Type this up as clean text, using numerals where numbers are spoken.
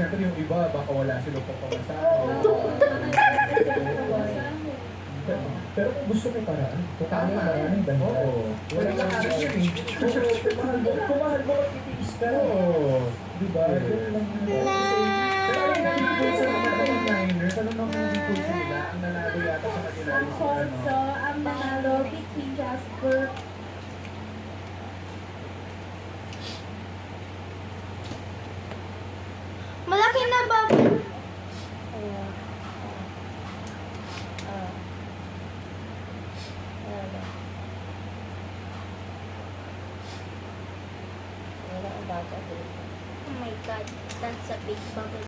syempre yung iba, baka wala silang pagpamasahe. Pero kung gusto mo paraan, tama maraming ganda. Oo. Wala ka kasi yun eh. Kung mahal mo, titiis ka. Oo. Diba? Yun lang yun. Pero yung nag-ipon sa mga minors, ano nang nag-ipon sila? Ang nanalo yata sa kanila. Ang Corso, ang nanalo between Jasper. Malaki na ba? Oh my God, that's a big bubble.